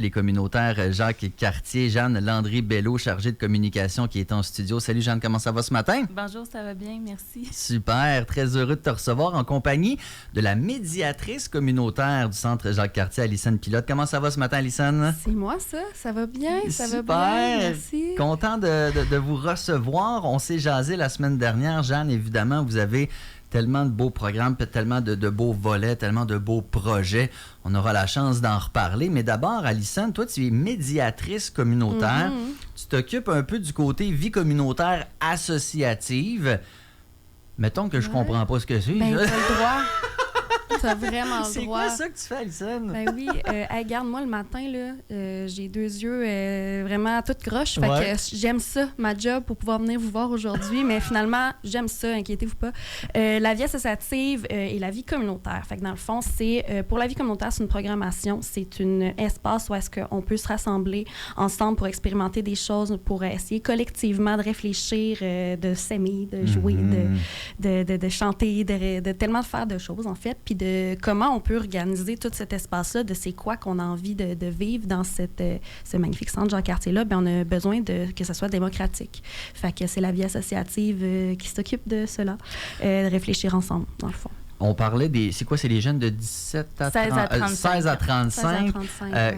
Les communautaires Jacques Cartier, Jeanne Landry-Bello, chargée de communication qui est en studio. Salut Jeanne, comment ça va ce matin? Bonjour, ça va bien, merci. Super, très heureux de te recevoir en compagnie de la médiatrice communautaire du Centre Jacques Cartier, Alison Pilote. Comment ça va ce matin, Alison? C'est moi ça va bien, ça Super. va bien, merci. Content de vous recevoir. On s'est jasé la semaine dernière. Jeanne, évidemment, vous avez tellement de beaux programmes, tellement de beaux volets, tellement de beaux projets. On aura la chance d'en reparler. Mais d'abord, Alison, toi, tu es médiatrice communautaire. Tu t'occupes un peu du côté vie communautaire associative. Mettons que je comprends pas ce que c'est. Ben, t'as le droit. T'as vraiment le droit. C'est quoi ça que tu fais, Alison? Ben oui, regarde-moi le matin, là, j'ai deux yeux vraiment toutes croches. Fait que j'aime ça, ma job, pour pouvoir venir vous voir aujourd'hui. Mais finalement, j'aime ça, inquiétez-vous pas. La vie associative et la vie communautaire. Fait que dans le fond, c'est pour la vie communautaire, c'est une programmation. C'est un espace où est-ce qu'on peut se rassembler ensemble pour expérimenter des choses, pour essayer collectivement de réfléchir, de s'aimer, de jouer, de chanter, de tellement faire de choses, en fait. Puis de comment on peut organiser tout cet espace-là, de c'est quoi qu'on a envie de vivre dans ce magnifique centre Jacques Cartier-là, bien, on a besoin que ça soit démocratique. Fait que c'est la vie associative qui s'occupe de cela, de réfléchir ensemble, dans le fond. On parlait des... C'est quoi? C'est les jeunes de 16 à 35.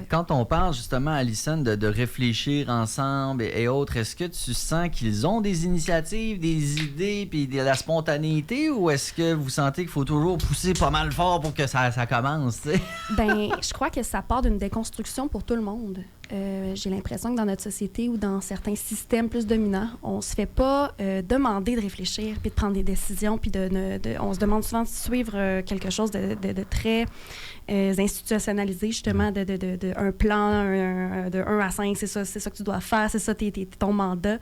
Quand on parle, justement, Alison, de réfléchir ensemble et autres, est-ce que tu sens qu'ils ont des initiatives, des idées, puis de la spontanéité, ou est-ce que vous sentez qu'il faut toujours pousser pas mal fort pour que ça commence, tu sais? Bien, je crois que ça part d'une déconstruction pour tout le monde. J'ai l'impression que dans notre société ou dans certains systèmes plus dominants, on se fait pas demander de réfléchir puis de prendre des décisions, puis on se demande souvent de suivre quelque chose de très institutionnalisé, justement, de un plan de 1 à 5, c'est ça que tu dois faire, c'est ça ton mandat.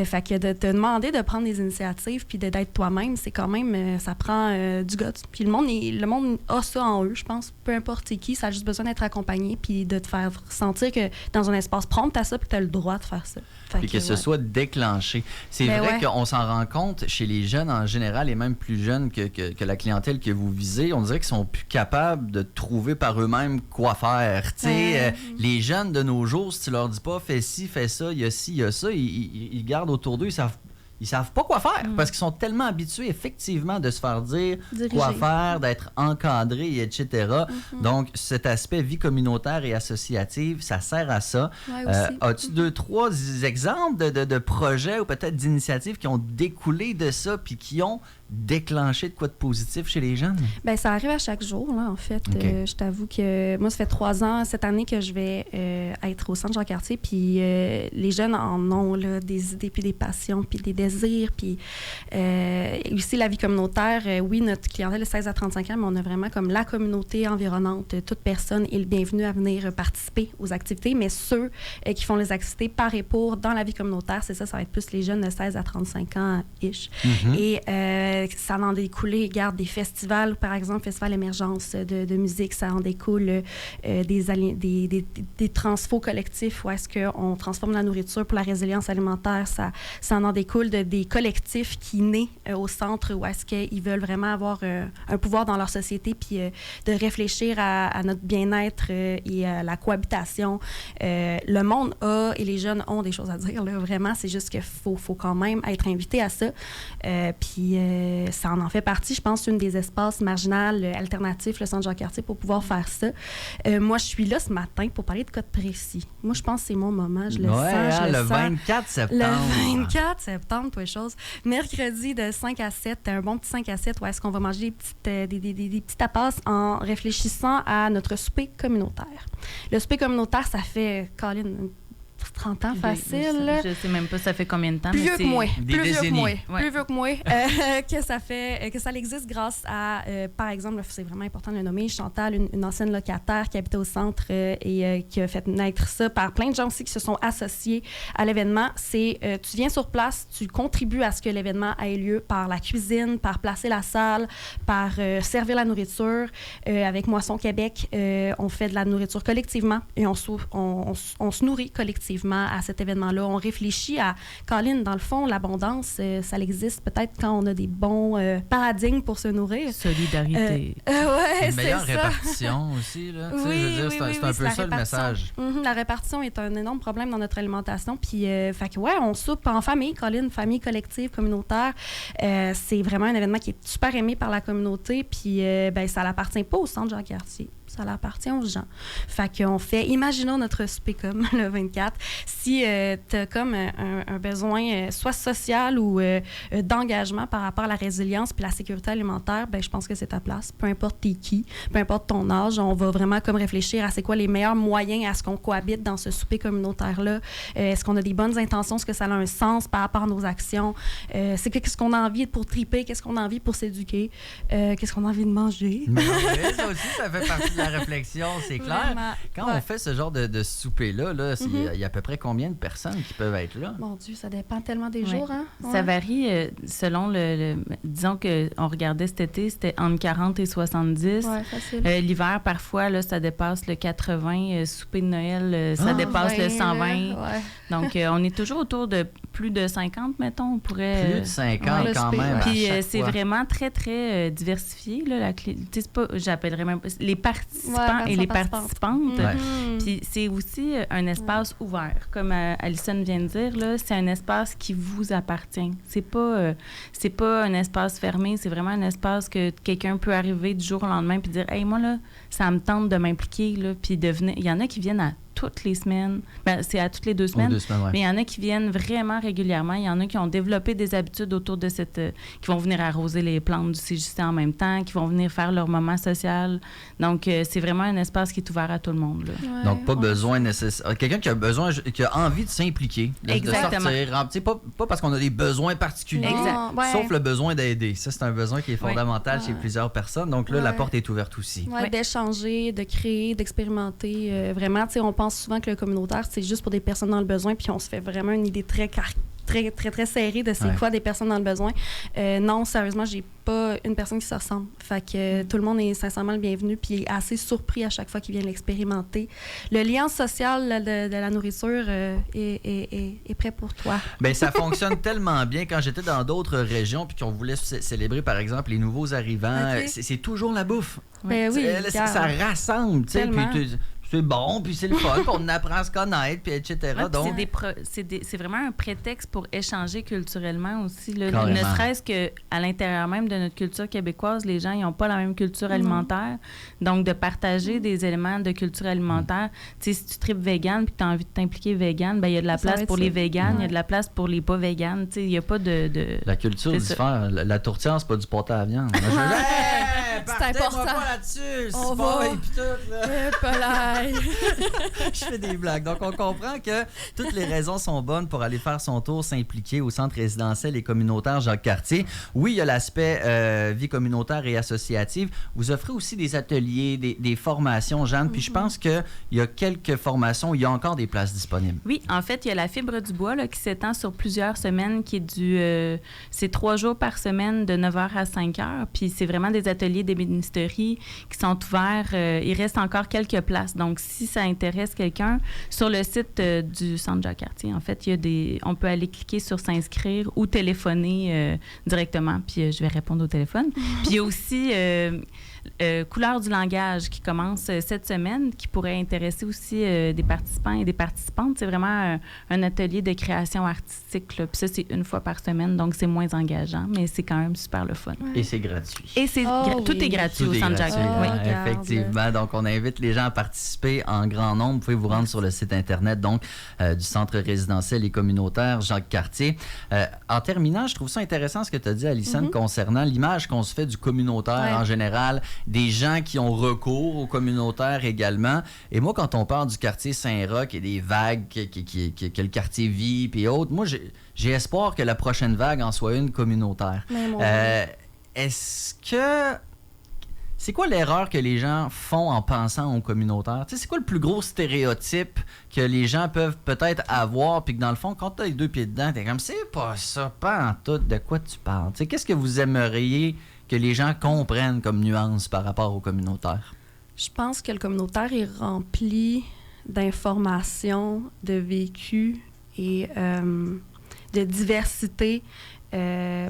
Fait que de te demander de prendre des initiatives puis d'être toi-même, c'est quand même, ça prend du guts. Puis le monde a ça en eux, je pense, peu importe c'est qui, ça a juste besoin d'être accompagné puis de te faire sentir que dans un espace prompt à ça puis que tu as le droit de faire ça. Puis que ce soit déclenché. C'est vrai qu'on s'en rend compte chez les jeunes en général, et même plus jeunes que la clientèle que vous visez, on dirait qu'ils sont plus capables de trouver par eux-mêmes quoi faire. Les jeunes de nos jours, si tu leur dis pas « fais ci, fais ça, il y a ci, il y a ça », ils gardent autour d'eux, ils savent pas quoi faire parce qu'ils sont tellement habitués effectivement de se faire dire quoi faire, d'être encadrés, etc. Donc, cet aspect vie communautaire et associative, ça sert à ça. As-tu 2-3 exemples de projets ou peut-être d'initiatives qui ont découlé de ça puis qui ont déclenché de quoi de positif chez les jeunes? Bien, ça arrive à chaque jour, là, en fait. Je t'avoue que moi, ça fait 3 ans cette année que je vais être au Centre Jacques Cartier, puis les jeunes en ont là, des idées, puis des passions, puis des désirs, puis aussi la vie communautaire. Oui, notre clientèle est 16 à 35 ans, mais on a vraiment comme la communauté environnante. Toute personne est le bienvenu à venir participer aux activités, mais ceux qui font les activités par et pour dans la vie communautaire, c'est ça va être plus les jeunes de 16 à 35 ans-ish. Et ça en découle, regarde, des festivals, par exemple, Festival Émergence de musique, ça en découle des transfos collectifs où est-ce qu'on transforme la nourriture pour la résilience alimentaire. Ça en découle des collectifs qui naissent au centre où est-ce qu'ils veulent vraiment avoir un pouvoir dans leur société puis de réfléchir à notre bien-être et à la cohabitation. Le monde a et les jeunes ont des choses à dire, là, vraiment. C'est juste qu'il faut quand même être invité à ça. Puis ça en fait partie, je pense, une des espaces marginal alternatifs, le Centre Jacques Cartier, pour pouvoir faire ça. Moi, je suis là ce matin pour parler de cas précis. Moi, je pense que c'est mon moment. Je le sens, le 24 septembre. Le 24 septembre, pas chose. Mercredi de 5 à 7, un bon petit 5 à 7, où est-ce qu'on va manger des petits tapas en réfléchissant à notre souper communautaire. Le souper communautaire, ça fait, Colin, 30 ans facile. Je sais même pas ça fait combien de temps. Plus vieux que moi. Plus vieux que moi. Que ça existe grâce à, par exemple, c'est vraiment important de le nommer, Chantal, une ancienne locataire qui habitait au centre et qui a fait naître ça par plein de gens aussi qui se sont associés à l'événement. C'est, tu viens sur place, tu contribues à ce que l'événement ait lieu par la cuisine, par placer la salle, par servir la nourriture. Avec Moisson Québec, on fait de la nourriture collectivement et on se nourrit collectivement. exclusivement à cet événement-là. On réfléchit à, Colin, dans le fond, l'abondance, ça existe peut-être quand on a des bons paradigmes pour se nourrir. Solidarité. Ouais, une meilleure c'est ça. répartition aussi. Là. Oui, je veux dire, c'est un peu ça le message. La répartition est un énorme problème dans notre alimentation. Puis, fait que, ouais, on soupe en famille, Colin, famille collective, communautaire. C'est vraiment un événement qui est super aimé par la communauté. Puis, ben, ça n'appartient pas au centre Jean-Cartier. Ça appartient aux gens. Fait qu'on fait, imaginons notre souper comme le 24. Si tu as comme un besoin soit social ou d'engagement par rapport à la résilience puis la sécurité alimentaire, ben je pense que c'est ta place. Peu importe t'es qui, peu importe ton âge, on va vraiment comme réfléchir à c'est quoi les meilleurs moyens à ce qu'on cohabite dans ce souper communautaire-là. Est-ce qu'on a des bonnes intentions? Est-ce que ça a un sens par rapport à nos actions? C'est qu'est-ce qu'on a envie pour triper? Qu'est-ce qu'on a envie pour s'éduquer? Qu'est-ce qu'on a envie de manger? Mais ça aussi, ça fait partie de la réflexion, c'est clair. Vraiment. Quand on fait ce genre de souper-là, il y a à peu près combien de personnes qui peuvent être là? Mon Dieu, ça dépend tellement des jours. Hein? Ça varie selon disons qu'on regardait cet été, c'était entre 40 et 70. Ouais, facile. L'hiver, parfois, là, ça dépasse le 80. Souper de Noël, ça dépasse le 120. Donc, on est toujours autour de plus de 50, mettons. On pourrait, plus de 50 quand même. Puis c'est vraiment très, très diversifié. Là, j'appellerais même les participants et les participantes. Puis c'est aussi un espace ouvert. Comme Alison vient de dire, là, c'est un espace qui vous appartient. C'est pas un espace fermé, c'est vraiment un espace que quelqu'un peut arriver du jour au lendemain puis dire « Hey, moi, là, ça me tente de m'impliquer. » Puis de venir. Il y en a qui viennent à toutes les semaines. Ben, c'est à toutes les 2 semaines. Mais il y en a qui viennent vraiment régulièrement. Il y en a qui ont développé des habitudes autour de cette... qui vont venir arroser les plantes du CJC en même temps, qui vont venir faire leur moment social. Donc, c'est vraiment un espace qui est ouvert à tout le monde. Là. Ouais, donc, pas besoin nécessaire... Quelqu'un qui a envie de s'impliquer, de sortir. Pas parce qu'on a des besoins particuliers, sauf le besoin d'aider. Ça, c'est un besoin qui est fondamental chez plusieurs personnes. Donc là, la porte est ouverte aussi. D'échanger, de créer, d'expérimenter. Vraiment, tu sais, on pense souvent que le communautaire, c'est juste pour des personnes dans le besoin, puis on se fait vraiment une idée très serrée de c'est quoi des personnes dans le besoin. Non, sérieusement, j'ai pas une personne qui se ressemble. Fait que tout le monde est sincèrement le bienvenu, puis est assez surpris à chaque fois qu'il vient l'expérimenter. Le lien social de la nourriture est prêt pour toi. Bien, ça fonctionne tellement bien. Quand j'étais dans d'autres régions, puis qu'on voulait célébrer, par exemple, les nouveaux arrivants, c'est toujours la bouffe. Ben oui, ça rassemble, tu sais. C'est bon, puis c'est le fun, puis on apprend à se connaître, puis etc. Ouais, donc, c'est vraiment un prétexte pour échanger culturellement aussi. Là. Ne serait-ce qu'à l'intérieur même de notre culture québécoise, les gens n'ont pas la même culture alimentaire. Donc, de partager des éléments de culture alimentaire. Tu sais, si tu tripes vegan puis que tu as envie de t'impliquer vegan, ben il y a de la place pour les véganes, il y a de la place pour les pas véganes. Tu sais, il n'y a pas de... La culture diffère. La tourtière, c'est pas du pâté à viande. C'est important. Pas là-dessus, on va. Et puis tout, là. Je fais des blagues. Donc, on comprend que toutes les raisons sont bonnes pour aller faire son tour, s'impliquer au centre résidentiel et communautaire Jacques-Cartier. Oui, il y a l'aspect vie communautaire et associative. Vous offrez aussi des ateliers, des formations, Jeanne. Puis je pense qu'il y a quelques formations où il y a encore des places disponibles. Oui, en fait, il y a la fibre du bois là, qui s'étend sur plusieurs semaines, qui est c'est 3 jours par semaine de 9h à 5h. Puis c'est vraiment des ateliers d'ébénisterie qui sont ouverts. Il reste encore quelques places. Donc, si ça intéresse quelqu'un, sur le site du Centre Jacques-Cartier, en fait, on peut aller cliquer sur s'inscrire ou téléphoner directement, puis je vais répondre au téléphone. Puis il y a aussi Couleur du langage qui commence cette semaine, qui pourrait intéresser aussi des participants et des participantes. C'est vraiment un atelier de création artistique. Là. Puis ça, c'est 1 fois par semaine, donc c'est moins engageant, mais c'est quand même super le fun. Et c'est gratuit. Et tout est gratuit au Centre Jacques-Cartier. Oui, effectivement. Donc, on invite les gens à participer en grand nombre. Vous pouvez vous rendre sur le site Internet donc, du Centre résidentiel et communautaire Jacques-Cartier. En terminant, je trouve ça intéressant ce que tu as dit, Alison, concernant l'image qu'on se fait du communautaire en général, des gens qui ont recours au communautaire également. Et moi, quand on parle du quartier Saint-Roch et des vagues que le quartier vit et autres, moi, j'ai espoir que la prochaine vague en soit une communautaire. Est-ce que... C'est quoi l'erreur que les gens font en pensant au communautaire? Tu sais, c'est quoi le plus gros stéréotype que les gens peuvent peut-être avoir, puis que dans le fond, quand tu as les 2 pieds dedans, t'es comme, c'est pas ça, pas en tout, de quoi tu parles? Tu sais, qu'est-ce que vous aimeriez que les gens comprennent comme nuance par rapport au communautaire? Je pense que le communautaire est rempli d'information, de vécu et de diversité.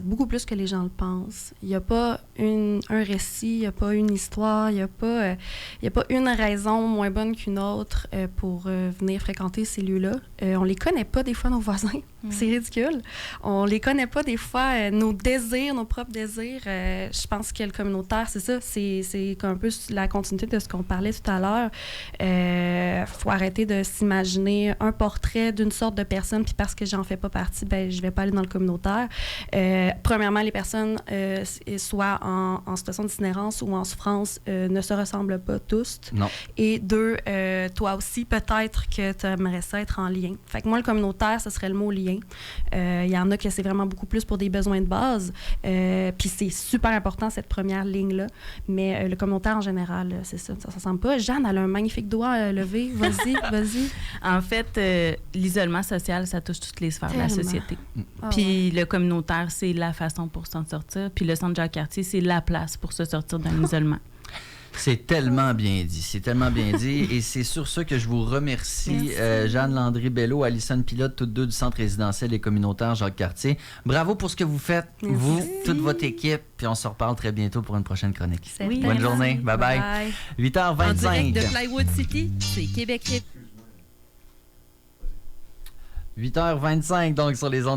Beaucoup plus que les gens le pensent. Il n'y a pas un récit, il n'y a pas une histoire, il n'y a pas une raison moins bonne qu'une autre pour venir fréquenter ces lieux-là. On les connaît pas des fois, nos voisins. C'est ridicule. On les connaît pas des fois, nos désirs, nos propres désirs. Je pense que le communautaire, c'est ça. C'est un peu la continuité de ce qu'on parlait tout à l'heure. Faut arrêter de s'imaginer un portrait d'une sorte de personne, puis parce que j'en fais pas partie, ben je vais pas aller dans le communautaire. Premièrement, les personnes, soit en situation d'itinérance ou en souffrance, ne se ressemblent pas tous. Non. Et deux, toi aussi, peut-être que tu aimerais ça être en lien. Fait que moi, le communautaire, ce serait le mot lien. Il y en a que c'est vraiment beaucoup plus pour des besoins de base. Puis c'est super important, cette première ligne-là. Mais le communautaire, en général, c'est ça. Ça ne ressemble pas. Jeanne, elle a un magnifique doigt levé. Vas-y, vas-y. En fait, l'isolement social, ça touche toutes les sphères de la société. Puis le communautaire, c'est la façon pour s'en sortir. Puis le centre Jacques-Cartier, c'est la place pour se sortir d'un isolement. C'est tellement bien dit, c'est tellement bien dit. Et c'est sur ça que je vous remercie, Jeanne Landry-Bello, Alison Pilote, toutes deux du Centre résidentiel et communautaire Jacques-Cartier. Bravo pour ce que vous faites, vous, toute votre équipe. Puis on se reparle très bientôt pour une prochaine chronique. Oui. Bonne journée, bye-bye. 8h25. En direct de Plywood City, c'est Québec Hip. 8h25, donc sur les ondes